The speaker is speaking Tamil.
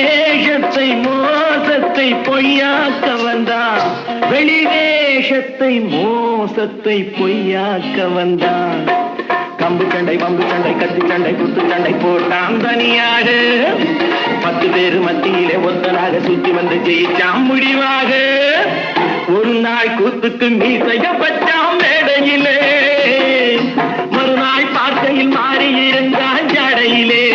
வேஷத்தை மோசத்தை பொய்யாக்க வந்தான், வெளிவேஷத்தை மோசத்தை பொய்யாக்க வந்தான். கம்பு சண்டை பம்பு சண்டை கத்தி சண்டை குத்து சண்டை போட்டான் தனியாக, 10 பேரு மத்தியிலே ஒத்தனாக சுத்தி வந்து ஜெயிச்சான் முடிவாக. ஒரு நாள் கூத்துக்கு மீசையப்பட்டான் மேடையிலே, மறுநாள் பார்க்கையில் மாறி இருந்தான் ஜடையிலே.